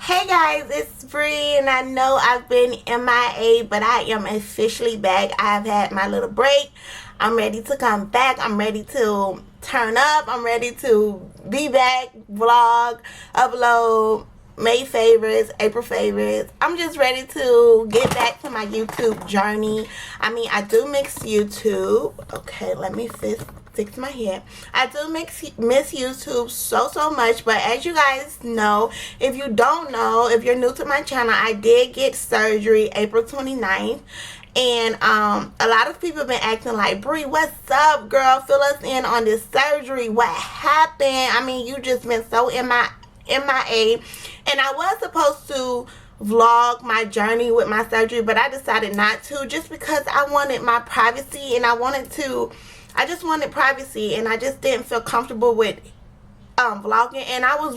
Hey guys, it's Bree, and I know I've been MIA, but I am officially back. I've had my little break. I'm ready to come back. I'm ready to turn up. I'm ready to be back, vlog, upload, May favorites, April favorites. I'm just ready to get back to my YouTube journey. I do miss YouTube. Okay, let me fix my hair. I do miss YouTube so much, but as you guys know, if you don't know, if you're new to my channel, I did get surgery April 29th. And a lot of people have been acting like, Bree, what's up, girl? Fill us in on this surgery. What happened? You just been so MIA. And I was supposed to vlog my journey with my surgery, but I decided not to, just because I wanted my privacy, and I just wanted privacy, and I just didn't feel comfortable with vlogging, and I was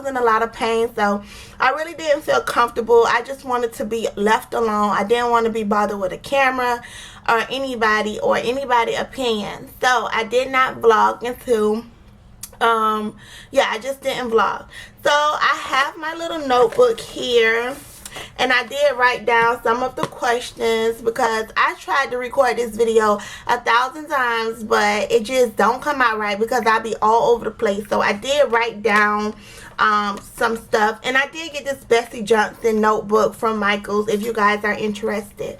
in a lot of pain, so I really didn't feel comfortable. I just wanted to be left alone. I didn't want to be bothered with a camera or anybody opinion, so I did not vlog until I just didn't vlog. So I have my little notebook here, and I did write down some of the questions because I tried to record this video 1,000 times, but it just don't come out right because I be all over the place. So I did write down some stuff, and I did get this Bessie Johnson notebook from Michaels if you guys are interested.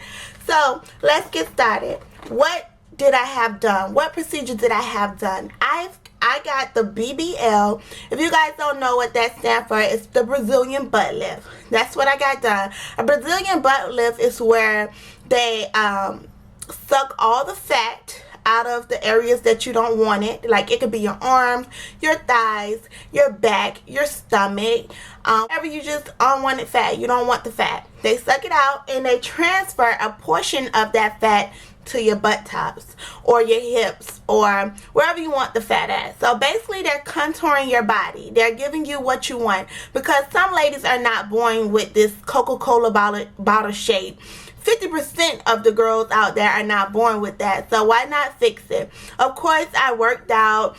So let's get started. What did I have done? What procedure did I have done? I got the BBL. If you guys don't know what that stands for, it's the Brazilian butt lift. That's what I got done. A Brazilian butt lift is where they suck all the fat out of the areas that you don't want it. Like, it could be your arms, your thighs, your back, your stomach, wherever you just unwanted fat. You don't want the fat. They suck it out, and they transfer a portion of that fat to your butt tops or your hips or wherever you want the fat at. So basically, they're contouring your body. They're giving you what you want, because some ladies are not born with this Coca-Cola bottle shape. 50% of the girls out there are not born with that, so why not fix it? Of course, I worked out,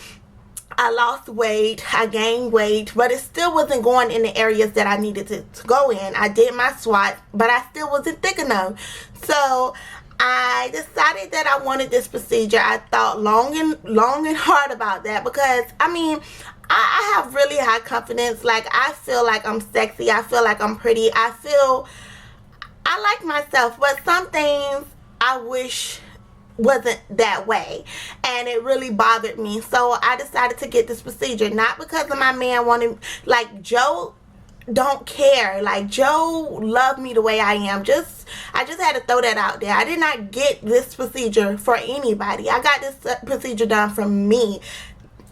I lost weight, I gained weight, but it still wasn't going in the areas that I needed to go in. I did my SWOT, but I still wasn't thick enough. So I decided that I wanted this procedure. I thought long and hard about that, because I have really high confidence. Like, I feel like I'm sexy, I feel like I'm pretty, I like myself, but some things I wish wasn't that way, and it really bothered me. So I decided to get this procedure, not because of my man wanting, like, Joe don't care. Like, Joe loved me the way I am. I just had to throw that out there. I did not get this procedure for anybody. I got this procedure done for me.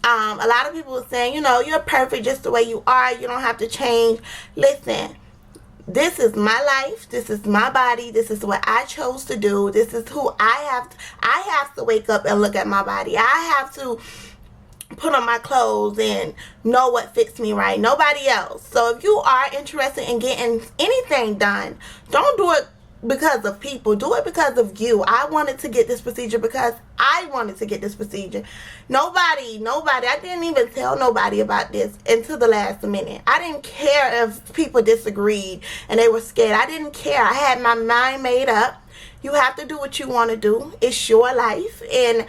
A lot of people were saying, you're perfect just the way you are, you don't have to change. Listen, this is my life, this is my body, this is what I chose to do, this is who I have to wake up and look at my body. I have to put on my clothes and know what fits me right, nobody else. So if you are interested in getting anything done, don't do it because of people, do it because of you. I wanted to get this procedure because I wanted to get this procedure. Nobody, I didn't even tell nobody about this until the last minute. I didn't care if people disagreed and they were scared. I didn't care. I had my mind made up. You have to do what you want to do. It's your life, and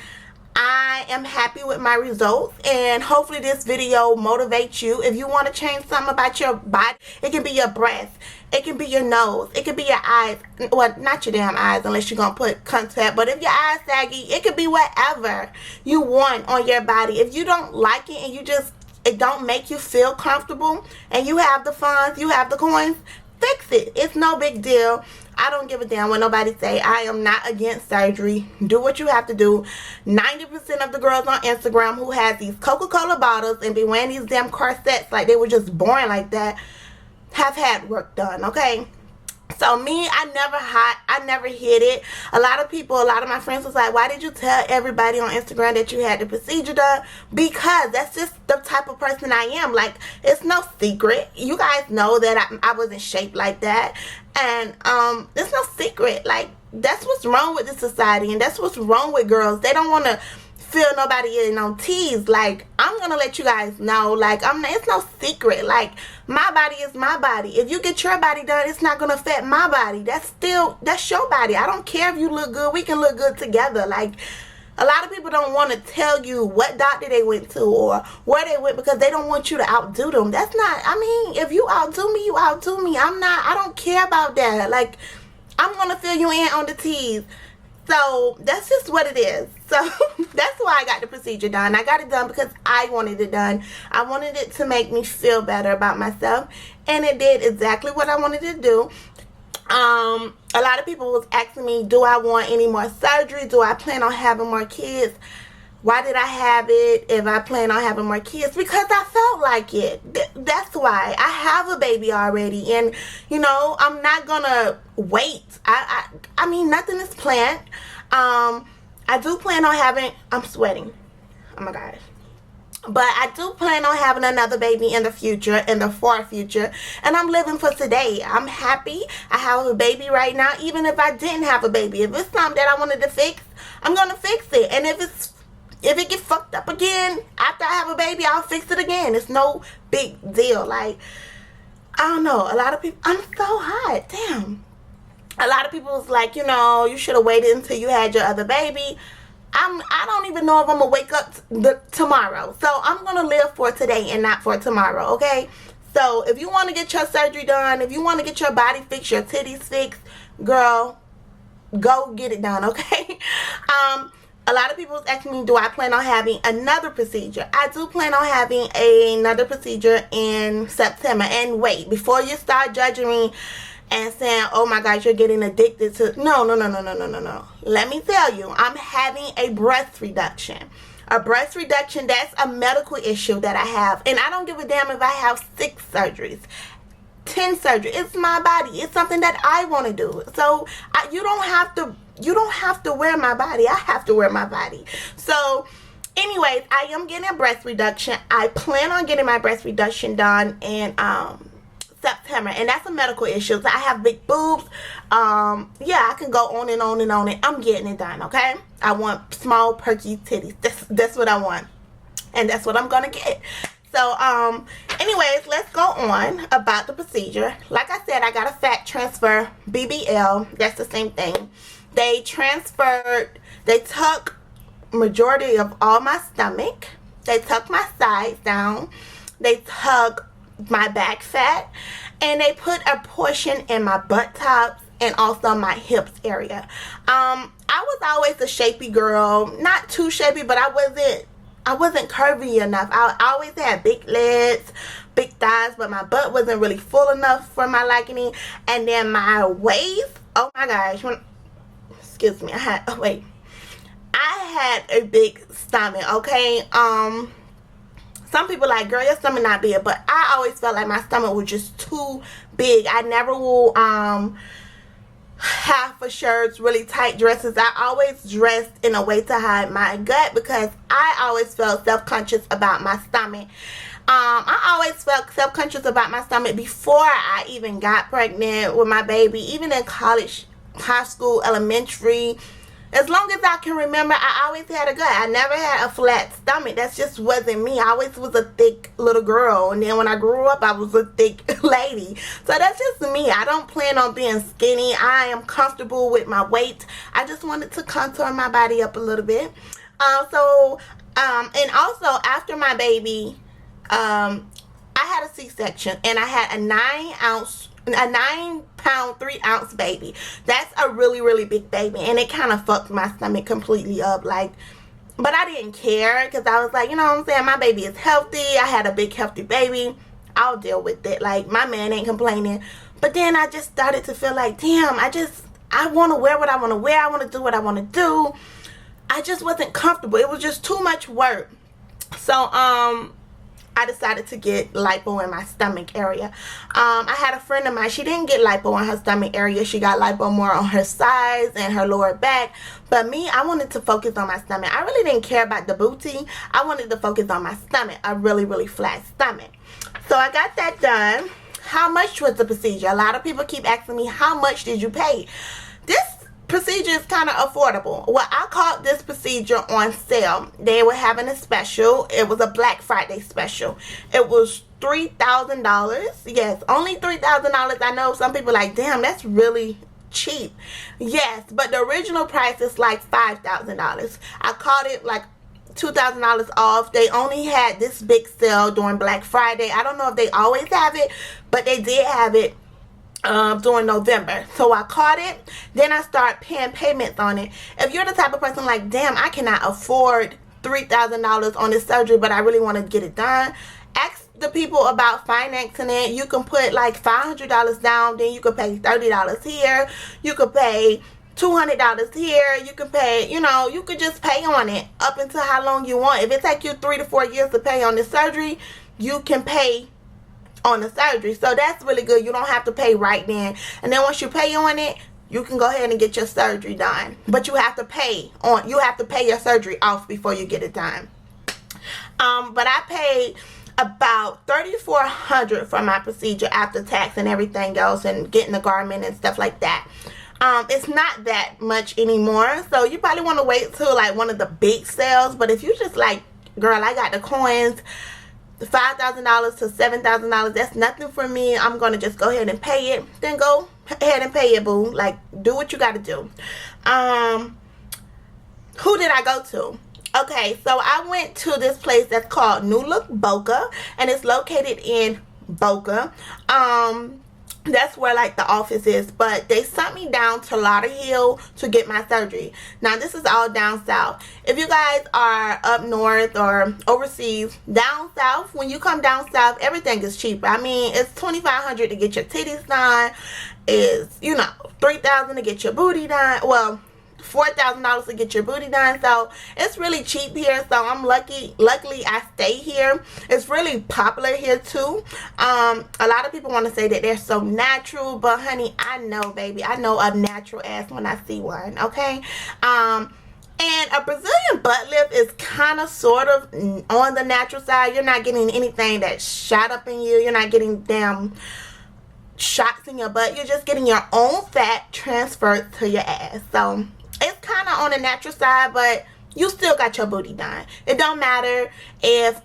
I am happy with my results, and hopefully this video motivates you. If you want to change something about your body, it can be your breast, it can be your nose, it can be your eyes. Well, not your damn eyes unless you're going to put contact, but if your eyes saggy, it could be whatever you want on your body. If you don't like it and it don't make you feel comfortable, and you have the funds, you have the coins, fix it. It's no big deal. I don't give a damn what nobody say. I am not against surgery. Do what you have to do. 90% of the girls on Instagram who has these Coca-Cola bottles and be wearing these damn corsets like they were just born like that have had work done, okay? So me, I never hid it. A lot of my friends was like, why did you tell everybody on Instagram that you had the procedure done? Because that's just the type of person I am. Like, it's no secret. You guys know that I wasn't shaped like that. And it's no secret. Like, that's what's wrong with this society, and that's what's wrong with girls. They don't want to feel nobody in on tease. Like, I'm I'm gonna let you guys know, like, it's no secret. Like, my body is my body. If you get your body done, it's not gonna affect my body. That's your body. I don't care if you look good. We can look good together. Like, a lot of people don't want to tell you what doctor they went to or where they went because they don't want you to outdo them. That's not, I mean, if you outdo me, you outdo me. I don't care about that. Like, I'm gonna fill you in on the T's. So that's just what it is. So that's why I got the procedure done. I got it done because I wanted it done. I wanted it to make me feel better about myself, and it did exactly what I wanted to do. A lot of people was asking me, do I want any more surgery? Do I plan on having more kids? Why did I have it if I plan on having more kids? Because I felt like it. That's why. I have a baby already, and you know, I'm not gonna wait. I mean, nothing is planned. I do plan on having, I'm sweating, oh my gosh, but I do plan on having another baby in the future, in the far future, and I'm living for today. I'm happy. I have a baby right now. Even if I didn't have a baby, if it's something that I wanted to fix, I'm gonna fix it. And if it get fucked up again after I have a baby, I'll fix it again. It's no big deal. Like, I don't know, a lot of people, I'm so hot, damn. A lot of people was like, you know, you should have waited until you had your other baby. I don't even know if I'm gonna wake up tomorrow. So I'm gonna live for today and not for tomorrow, okay? So if you want to get your surgery done, if you want to get your body fixed, your titties fixed, girl, go get it done, okay? A lot of people was asking me, do I plan on having another procedure? I do plan on having another procedure in September. And wait, before you start judging me and saying, oh my gosh, you're getting addicted to, no. Let me tell you, I'm having a breast reduction. A breast reduction, that's a medical issue that I have. And I don't give a damn if I have 6 surgeries, 10 surgeries. It's my body. It's something that I want to do. So you don't have to wear my body. I have to wear my body. So anyways, I am getting a breast reduction. I plan on getting my breast reduction done in September, and that's a medical issue. So I have big boobs. Yeah, I can go on and on and on, and I'm getting it done, okay? I want small, perky titties. That's what I want, and that's what I'm gonna get. So, anyways, let's go on about the procedure. Like I said, I got a fat transfer, BBL. That's the same thing. They took majority of all my stomach. They took my sides down. They took my back fat, and they put a portion in my buttocks and also my hips area. I was always a shapy girl, not too shapy, but I wasn't curvy enough. I always had big legs, big thighs, but my butt wasn't really full enough for my liking. And then my waist, oh my gosh, excuse me, I had a big stomach, okay? Some people like, girl, your stomach not big, but I always felt like my stomach was just too big. I never will have for shirts, really tight dresses. I always dressed in a way to hide my gut because I always felt self-conscious about my stomach. I always felt self-conscious about my stomach before I even got pregnant with my baby, even in college, high school, elementary. As long as I can remember, I always had a gut. I never had a flat stomach. That just wasn't me. I always was a thick little girl. And then when I grew up, I was a thick lady. So that's just me. I don't plan on being skinny. I am comfortable with my weight. I just wanted to contour my body up a little bit. And also after my baby, I had a C-section. And I had a 9-pound 3-ounce baby. That's a really big baby, and it kind of fucked my stomach completely up. Like, but I didn't care because I was like, you know what I'm saying, my baby is healthy. I had a big healthy baby. I'll deal with it. Like, my man ain't complaining. But then I just started to feel like, damn, I want to wear what I want to wear. I want to do what I want to do. I just wasn't comfortable. It was just too much work. So I decided to get lipo in my stomach area. I had a friend of mine. She didn't get lipo in her stomach area. She got lipo more on her sides and her lower back. But me, I wanted to focus on my stomach. I really didn't care about the booty. I wanted to focus on my stomach. A really flat stomach. So I got that done. How much was the procedure? A lot of people keep asking me, how much did you pay? procedure is kind of affordable. Well, I caught this procedure on sale. They were having a special. It was a Black Friday special. It was $3,000. Yes, only $3,000. I know some people are like, damn, that's really cheap. Yes, but the original price is like $5,000. I caught it like $2,000 off. They only had this big sale during Black Friday. I don't know if they always have it, but they did have it during November. So I caught it. Then I start paying payments on it. If you're the type of person like, damn, I cannot afford $3,000 on this surgery, but I really want to get it done, ask the people about financing it. You can put like $500 down, then you could pay $30 here, you could pay $200 here, you can pay, you know, you could just pay on it up until how long you want. If it takes you 3 to 4 years to pay on the surgery, you can pay on the surgery. So that's really good. You don't have to pay right then. And then once you pay on it, you can go ahead and get your surgery done. But you have to pay your surgery off before you get it done. But I paid about $3,400 for my procedure after tax and everything else and getting the garment and stuff like that. It's not that much anymore, so you probably want to wait till like one of the big sales. But if you just like, girl, I got the coins, $5,000 to $7,000, that's nothing for me, I'm gonna just go ahead and pay it, then go ahead and pay it, boo. Like, do what you gotta do. Who did I go to? Okay, so I went to this place that's called New Look Boca, and it's located in Boca. That's where like the office is, but they sent me down to Lauderhill to get my surgery. Now this is all down south. If you guys are up north or overseas, down south, when you come down south, everything is cheaper. I mean, it's $2,500 to get your titties done. It's, you know, $3,000 to get your booty done. Well, $4,000 to get your booty done. So it's really cheap here. So I'm luckily I stay here. It's really popular here too. A lot of people want to say that they're so natural, but honey, I know, baby, I know a natural ass when I see one. Okay. And a Brazilian butt lift is kind of sort of on the natural side. You're not getting anything that's shot up in you. You're not getting damn shots in your butt. You're just getting your own fat transferred to your ass. So it's kind of on the natural side, but you still got your booty done. It don't matter if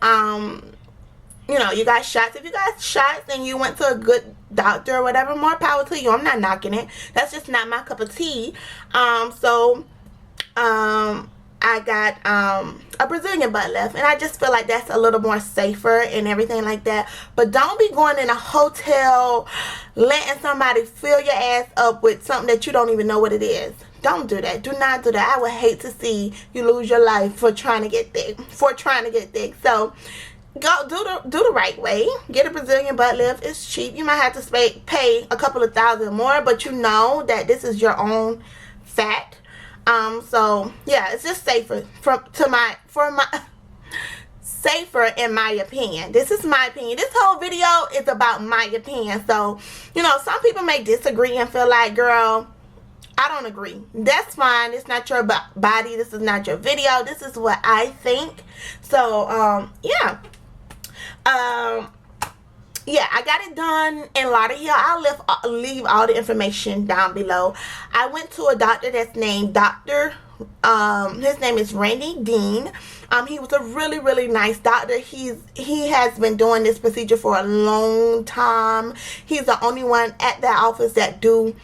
you know, you got shots. If you got shots and you went to a good doctor or whatever, more power to you. I'm not knocking it. That's just not my cup of tea. I got a Brazilian butt lift, and I just feel like that's a little more safer and everything like that. But don't be going in a hotel letting somebody fill your ass up with something that you don't even know what it is. Don't do that. Do not do that. I would hate to see you lose your life for trying to get thick. So go do the right way. Get a Brazilian butt lift. It's cheap. You might have to pay a couple of $1,000 more, but you know that this is your own fat. So yeah, it's just safer safer in my opinion. This is my opinion. This whole video is about my opinion. So, you know, some people may disagree and feel like, girl, I don't agree. That's fine. It's not your body. This is not your video. This is what I think. So, yeah. Yeah, I got it done in Lauderhill. I'll leave all the information down below. I went to a doctor that's named his name is Randy Dean. He was a really, really nice doctor. He has been doing this procedure for a long time. He's the only one at that office that do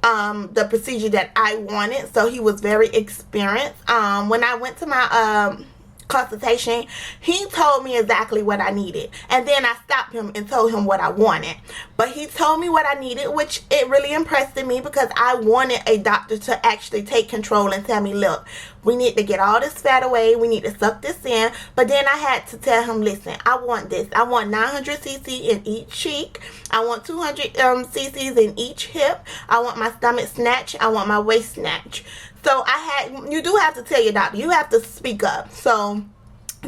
the procedure that I wanted. So he was very experienced. When I went to my consultation, he told me exactly what I needed, and then I stopped him and told him what I wanted. But he told me what I needed, which it really impressed me, because I wanted a doctor to actually take control and tell me, look, we need to get all this fat away, we need to suck this in. But then I had to tell him, listen, I want this. I want 900 cc in each cheek. I want 200 cc's in each hip. I want my stomach snatch. I want my waist snatch. So you do have to tell your doctor. You have to speak up. So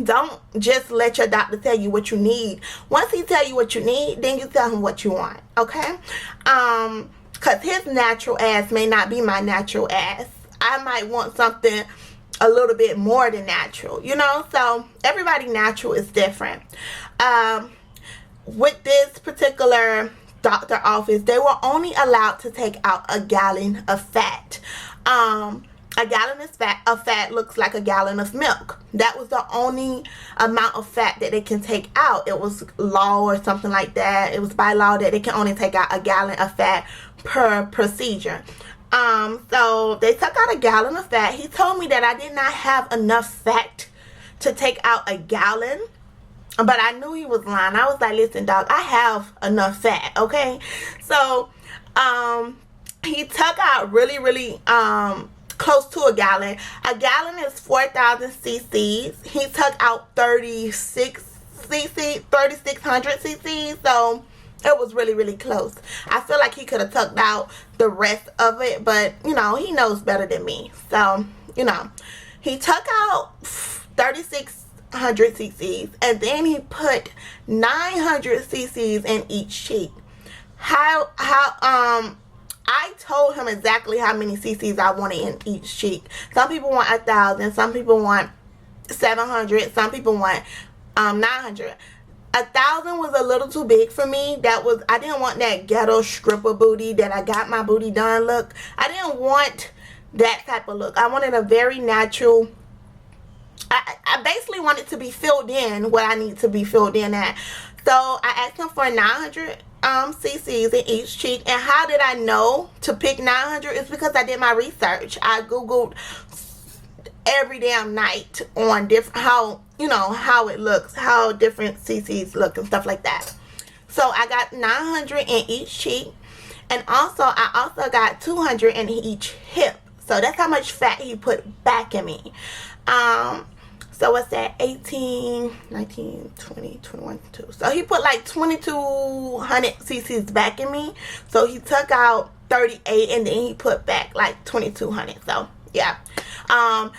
don't just let your doctor tell you what you need. Once he tell you what you need, then you tell him what you want. Okay? Because his natural ass may not be my natural ass. I might want something a little bit more than natural, you know? So everybody natural is different. With this particular doctor office, they were only allowed to take out a gallon of fat. A gallon of fat looks like a gallon of milk. That was the only amount of fat that they can take out. It was law or something like that. It was by law that they can only take out a gallon of fat per procedure. So they took out a gallon of fat. He told me that I did not have enough fat to take out a gallon, but I knew he was lying. I was like, listen, dog, I have enough fat, okay? So he took out really close to a gallon. A gallon is 4,000 cc's. He took out 3,600 cc's. So it was really close. I feel like he could have tucked out the rest of it, but you know, he knows better than me. So, you know, he took out 3,600 cc's, and then he put 900 cc's in each cheek. I told him exactly how many cc's I wanted in each cheek. Some people want 1,000, some people want 700, some people want 900. 1,000 was a little too big for me. I didn't want that ghetto stripper booty that I got my booty done look. I didn't want that type of look. I wanted a very natural. I basically wanted to be filled in what I need to be filled in at. So I asked him for 900 cc's in each cheek. And how did I know to pick 900? It's because I did my research. I googled every damn night on how it looks, how different cc's look and stuff like that. So I got 900 in each cheek, and I also got 200 in each hip. So that's how much fat he put back in me. So what's that? 18, 19, 20, 21, 2. So he put like 2,200 cc's back in me. So he took out 38, and then he put back like 2,200. So yeah.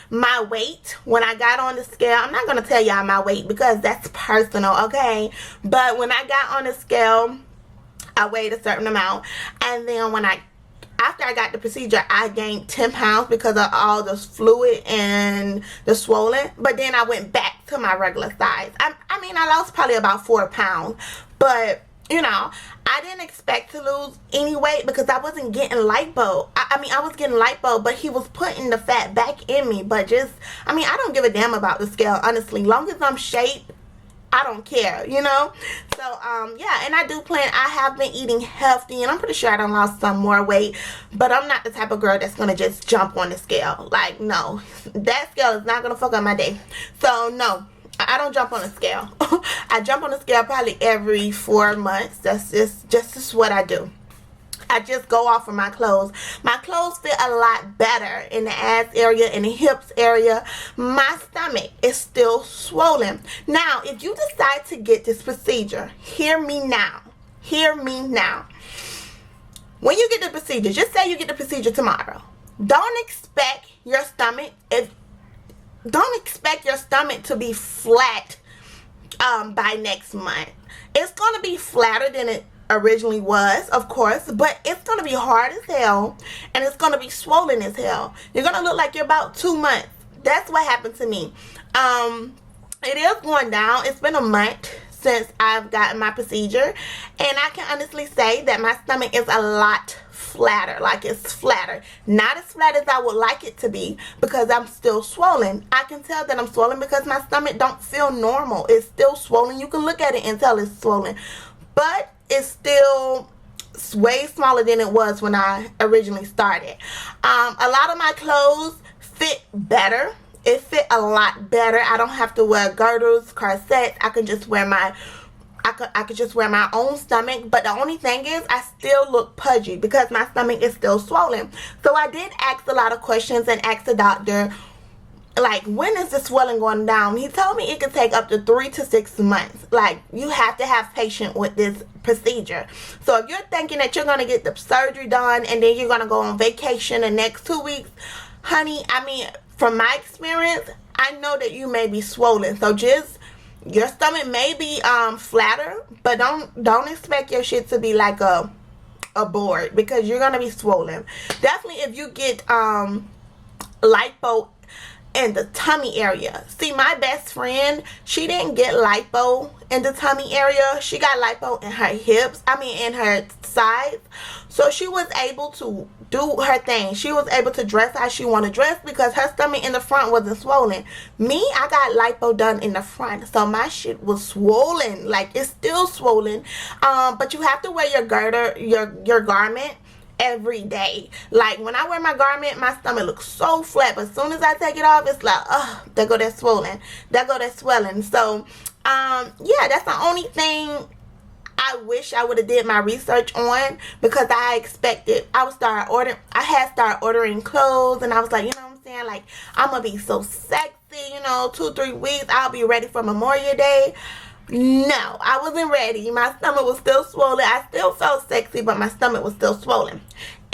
My weight when I got on the scale, I'm not gonna tell y'all my weight because that's personal, okay? But when I got on the scale, I weighed a certain amount, and then after I got the procedure, I gained 10 pounds because of all the fluid and the swollen. But then I went back to my regular size. I mean, I lost probably about 4 pounds. But, you know, I didn't expect to lose any weight because I wasn't getting lipo. I was getting lipo, but he was putting the fat back in me. But I don't give a damn about the scale, honestly. Long as I'm shaped, I don't care, you know. So yeah, and I have been eating healthy, and I'm pretty sure I done lost some more weight, but I'm not the type of girl that's gonna just jump on the scale. Like, no, that scale is not gonna fuck up my day. So no, I don't jump on the scale. I jump on the scale probably every 4 months. That's just what I do. I just go off of my clothes. My clothes fit a lot better in the ass area, in the hips area. My stomach is still swollen. Now, if you decide to get this procedure, hear me now. Hear me now. When you get the procedure, just say you get the procedure tomorrow. Don't expect your stomach to be flat by next month. It's gonna be flatter than it originally was, of course, but it's gonna be hard as hell, and it's gonna be swollen as hell. You're gonna look like you're about 2 months. That's what happened to me. It is going down. It's been a month since I've gotten my procedure, and I can honestly say that my stomach is a lot flatter. Like, it's flatter. Not as flat as I would like it to be because I'm still swollen. I can tell that I'm swollen because my stomach don't feel normal. It's still swollen. You can look at it and tell it's swollen, but it's still way smaller than it was when I originally started. A lot of my clothes fit better. It fit a lot better. I don't have to wear girdles, corsets. I can just wear I could just wear my own stomach. But the only thing is, I still look pudgy because my stomach is still swollen. So I did ask a lot of questions and ask the doctor, like, when is the swelling going down? He told me it could take up to 3 to 6 months. Like, you have to have patience with this procedure. So if you're thinking that you're going to get the surgery done and then you're going to go on vacation the next 2 weeks, honey, from my experience, I know that you may be swollen. So just, your stomach may be flatter, but don't expect your shit to be like a board because you're going to be swollen. Definitely if you get lipo in the tummy area. See, my best friend, she didn't get lipo in the tummy area. She got lipo in her hips, in her sides. So she was able to do her thing. She was able to dress how she wanted to dress because her stomach in the front wasn't swollen. Me, I got lipo done in the front, so my shit was swollen. Like, it's still swollen. But you have to wear your girder, your garment every day. Like, when I wear my garment, my stomach looks so flat, but as soon as I take it off, it's like, oh, there go that swollen, there go that swelling. So yeah, that's the only thing I wish I would have did my research on, because I expected I had started ordering clothes, and I was like, you know what I'm saying, like, I'm gonna be so sexy, 2-3 weeks, I'll be ready for Memorial Day. No, I wasn't ready. My stomach was still swollen. I still felt sexy, but my stomach was still swollen.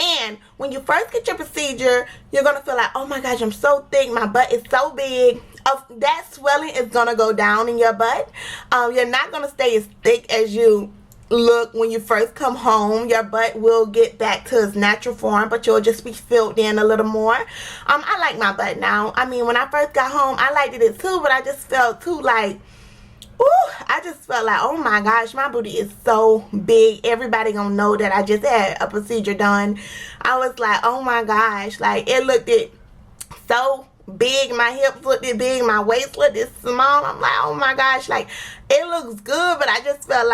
And when you first get your procedure, you're going to feel like, oh my gosh, I'm so thick. My butt is so big. That swelling is going to go down in your butt. You're not going to stay as thick as you look when you first come home. Your butt will get back to its natural form, but you'll just be filled in a little more. I like my butt now. When I first got home, I liked it too, but I just felt too like, I just felt like, oh my gosh, my booty is so big. Everybody gonna know that I just had a procedure done. I was like, oh my gosh, like, it looked so big. My hips looked big, my waist looked small. I'm like, oh my gosh, like, it looks good, but I just felt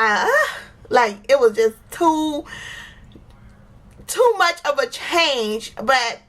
like it was just too much of a change. But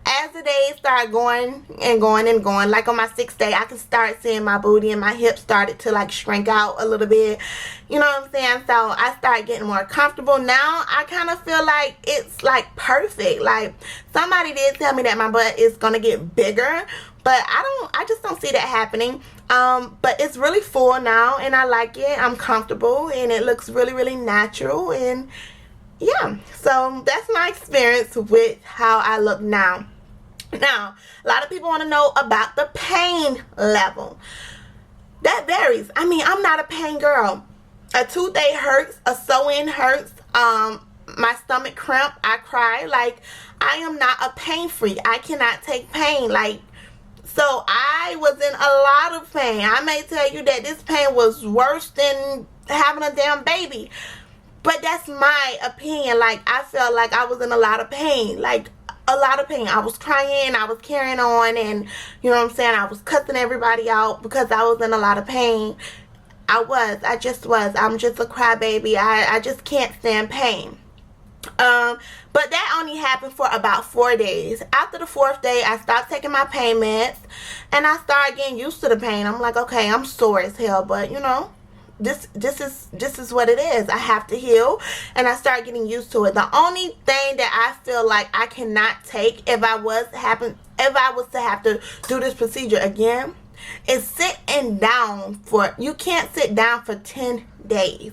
as the days started going and going and going, like on my 6th day, I could start seeing my booty, and my hips started to like shrink out a little bit. You know what I'm saying? So I started getting more comfortable. Now I kind of feel like it's like perfect. Like, somebody did tell me that my butt is gonna get bigger, but I just don't see that happening. But it's really full now, and I like it. I'm comfortable, and it looks really, really natural. And yeah, so that's my experience with how I look now. Now, a lot of people want to know about the pain level. That varies. I'm not a pain girl. A toothache hurts. A sew-in hurts. My stomach cramp. I cry. Like, I am not a pain freak. I cannot take pain. Like, so I was in a lot of pain. I may tell you that this pain was worse than having a damn baby. But that's my opinion. Like, I felt like I was in a lot of pain. Like, a lot of pain. I was crying. I was carrying on. And, you know what I'm saying? I was cussing everybody out because I was in a lot of pain. I just was. I'm just a crybaby. I just can't stand pain. But that only happened for about 4 days. After the 4th day, I stopped taking my pain meds. And I started getting used to the pain. I'm like, okay, I'm sore as hell. But, this is what it is. I have to heal, and I start getting used to it. The only thing that I feel like I cannot take if I was to have to do this procedure again is sitting down you can't sit down for 10 days.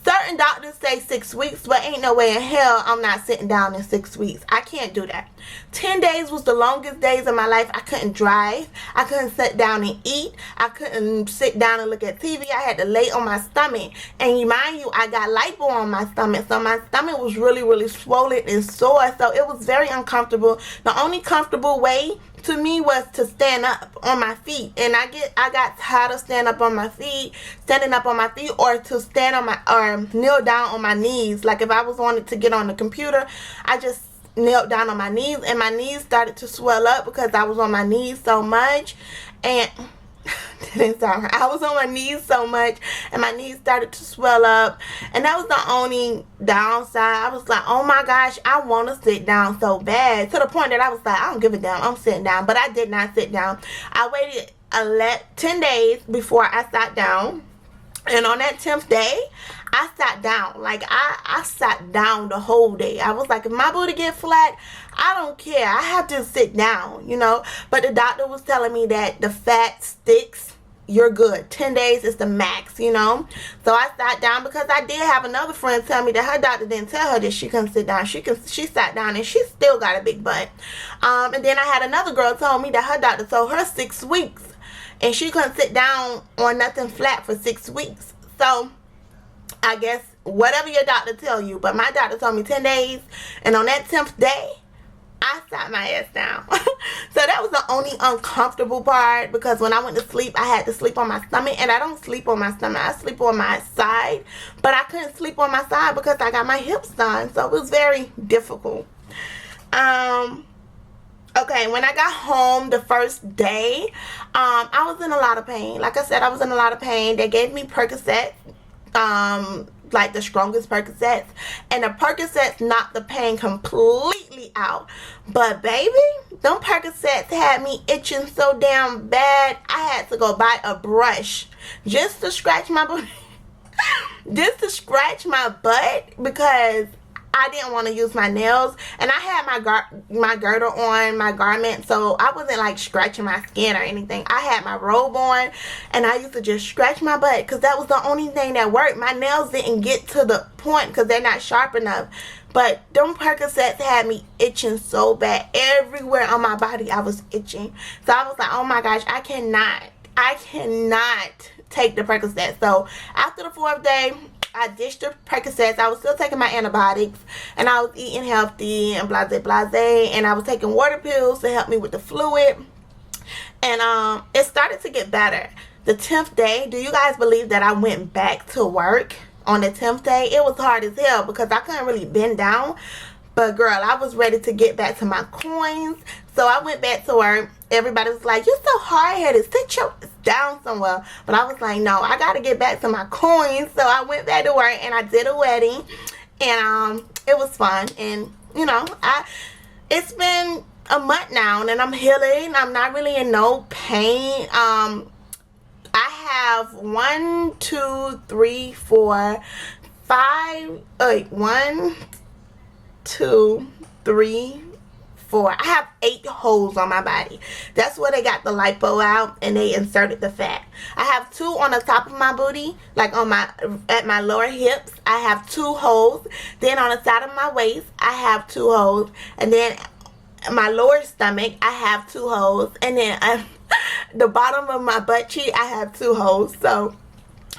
Certain doctors say 6 weeks, but ain't no way in hell I'm not sitting down in 6 weeks. I can't do that. 10 days was the longest days of my life. I couldn't drive. I couldn't sit down and eat. I couldn't sit down and look at TV. I had to lay on my stomach. And mind you, I got lipo on my stomach, so my stomach was really, really swollen and sore. So it was very uncomfortable. The only comfortable way to me was to stand up on my feet, and I got tired of standing up on my feet, or to kneel down on my knees. Like, if I was wanted to get on the computer, I just knelt down on my knees, and my knees started to swell up because I was on my knees so much. And I was on my knees so much, and my knees started to swell up, and that was the only downside. I was like, oh my gosh, I want to sit down so bad, to the point that I was like, I don't give a damn, I'm sitting down. But I did not sit down. I waited 10 days before I sat down, and on that 10th day, I sat down. Like, I sat down the whole day. I was like, if my booty get flat, I don't care. I have to sit down, But the doctor was telling me that the fat sticks, you're good. 10 days is the max, So I sat down, because I did have another friend tell me that her doctor didn't tell her that she couldn't sit down. She sat down, and she still got a big butt. And then I had another girl tell me that her doctor told her 6 weeks, and she couldn't sit down on nothing flat for 6 weeks. So I guess whatever your doctor tell you, but my doctor told me 10 days, and on that 10th day, I sat my ass down. So that was the only uncomfortable part, because when I went to sleep, I had to sleep on my stomach, and I don't sleep on my stomach. I sleep on my side, but I couldn't sleep on my side because I got my hips done. So it was very difficult. Okay, when I got home the first day, I was in a lot of pain. Like I said, I was in a lot of pain. They gave me Percocet, like the strongest Percocets, and the Percocets knocked the pain completely out. But baby, them Percocets had me itching so damn bad, I had to go buy a brush just to scratch my butt, just to scratch my butt, because I didn't want to use my nails, and I had my girdle on, my garment, so I wasn't like scratching my skin or anything. I had my robe on, and I used to just scratch my butt because that was the only thing that worked. My nails didn't get to the point because they're not sharp enough. But them Percocets had me itching so bad. Everywhere on my body I was itching. So I was like, oh my gosh, I cannot take the Percocet. So after the 4th day, I ditched the Percocets. I was still taking my antibiotics, and I was eating healthy and blase, and I was taking water pills to help me with the fluid, and it started to get better. The 10th day, do you guys believe that I went back to work on the 10th day? It was hard as hell because I couldn't really bend down, but girl, I was ready to get back to my coins. So I went back to work. Everybody was like, you're so hard-headed, sit your down somewhere. But I was like, no, I got to get back to my coins. So I went back to work, and I did a wedding, and it was fun. And you know, it's been a month now, and I'm healing. I'm not really in no pain. I have 1, 2, 3, 4, 5, 1, 2, 3, 4. I have 8 holes on my body. That's where they got the lipo out and they inserted the fat. I have 2 on the top of my booty, like on at my lower hips. I have 2 holes. Then on the side of my waist, I have 2 holes. And then my lower stomach, I have 2 holes. And then the bottom of my butt cheek, I have 2 holes. So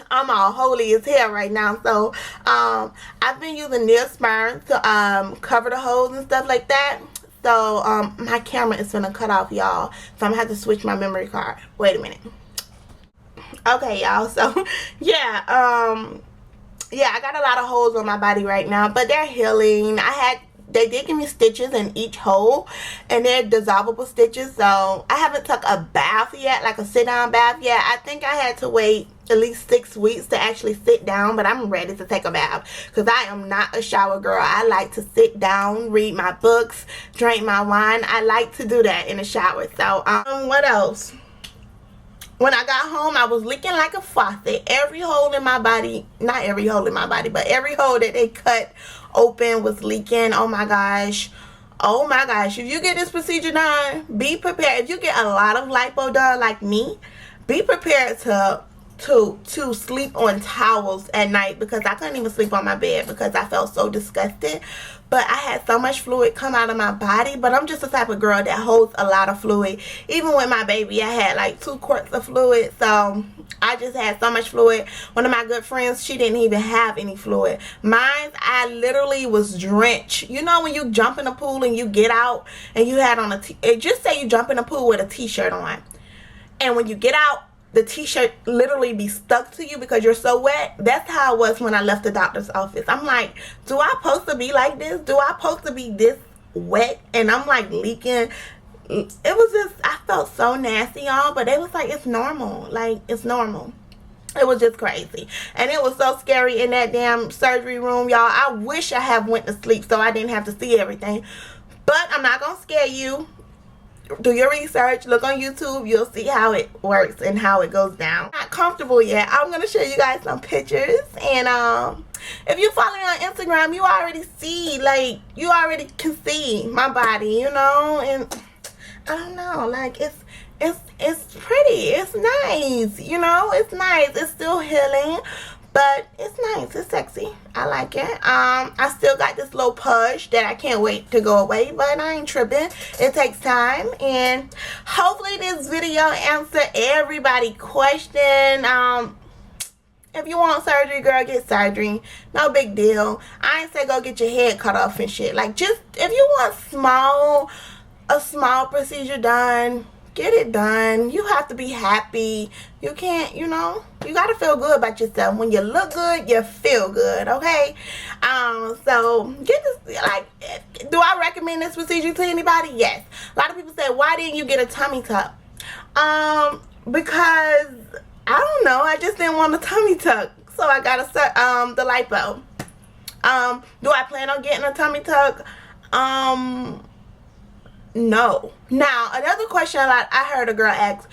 I'm all holy as hell right now. So I've been using Neosporin to cover the holes and stuff like that. So my camera is gonna cut off, y'all, so I'm gonna have to switch my memory card. Wait a minute. Okay, y'all, so yeah, I got a lot of holes on my body right now, but they're healing. They did give me stitches in each hole, and they're dissolvable stitches. So I haven't took a bath yet, like a sit down bath yet. I think I had to wait at least 6 weeks to actually sit down, but I'm ready to take a bath because I am not a shower girl. I like to sit down, read my books, drink my wine. I like to do that in the shower. So what else? When I got home, I was leaking like a faucet. Every hole in my body, not every hole in my body, but every hole that they cut open was leaking. Oh my gosh. Oh my gosh. If you get this procedure done, be prepared. If you get a lot of lipo done like me, be prepared to sleep on towels at night, because I couldn't even sleep on my bed because I felt so disgusted. But I had so much fluid come out of my body. But I'm just the type of girl that holds a lot of fluid. Even with my baby, I had like 2 quarts of fluid. So I just had so much fluid. One of my good friends, she didn't even have any fluid. Mine, I literally was drenched. You know when you jump in a pool and you get out and you had on just say you jump in a pool with a t-shirt on. And when you get out, the t-shirt literally be stuck to you because you're so wet. That's how it was when I left the doctor's office. I'm like, do I supposed to be like this? Do I supposed to be this wet? And I'm like leaking. It was just, I felt so nasty, y'all. But it was like, it's normal. Like, it's normal. It was just crazy. And it was so scary in that damn surgery room, y'all. I wish I had went to sleep so I didn't have to see everything. But I'm not going to scare you. Do your research, look on YouTube, you'll see how it works and how it goes down. Not comfortable yet. I'm gonna show you guys some pictures, and if you follow me on Instagram, you already see, like, you already can see my body, you know. And I don't know, like, it's pretty, it's nice, you know, it's nice. It's still healing, but it's nice, it's sexy. I like it. I still got this little pudge that I can't wait to go away, but I ain't tripping. It takes time, and hopefully this video answered everybody's question. If you want surgery, girl, get surgery. No big deal. I ain't say go get your head cut off and shit. Like, just if you want a small procedure done, get it done. You have to be happy. You can't, you know, you got to feel good about yourself. When you look good, you feel good, okay? So get this, like, do I recommend this procedure to anybody? Yes. A lot of people say, why didn't you get a tummy tuck? Because I don't know, I just didn't want a tummy tuck, so I got the lipo. Do I plan on getting a tummy tuck? No. Now, another question I heard a girl ask,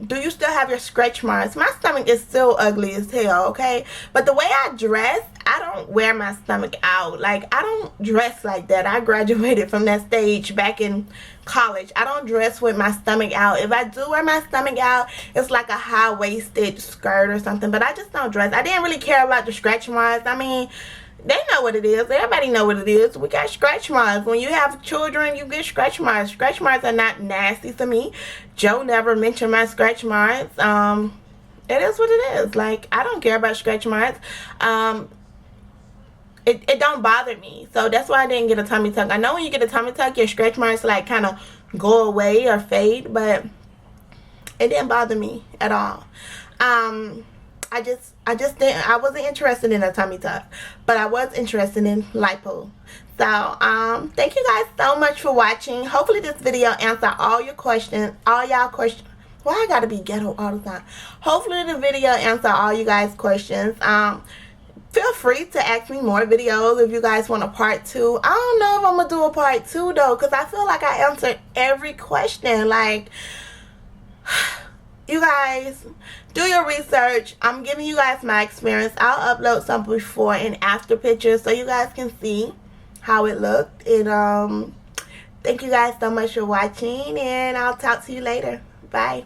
do you still have your stretch marks? My stomach is still ugly as hell, okay? But the way I dress, I don't wear my stomach out. Like, I don't dress like that. I graduated from that stage back in college. I don't dress with my stomach out. If I do wear my stomach out, it's like a high-waisted skirt or something. But I just don't dress. I didn't really care about the stretch marks. I mean, they know what it is. Everybody know what it is. We got stretch marks. When you have children, you get stretch marks. Stretch marks are not nasty to me. Joe never mentioned my stretch marks. It is what it is. Like, I don't care about stretch marks. It don't bother me. So that's why I didn't get a tummy tuck. I know when you get a tummy tuck, your stretch marks like kind of go away or fade, but it didn't bother me at all. I wasn't interested in a tummy tuck, but I was interested in lipo. So thank you guys so much for watching. Hopefully this video answered all your questions, all y'all questions. Why I gotta be ghetto all the time? Hopefully the video answered all you guys questions. Feel free to ask me more videos if you guys want a part 2. I don't know if I'm gonna do a part 2 though, because I feel like I answered every question. Like, you guys, do your research. I'm giving you guys my experience. I'll upload some before and after pictures so you guys can see how it looked. And thank you guys so much for watching, and I'll talk to you later. Bye.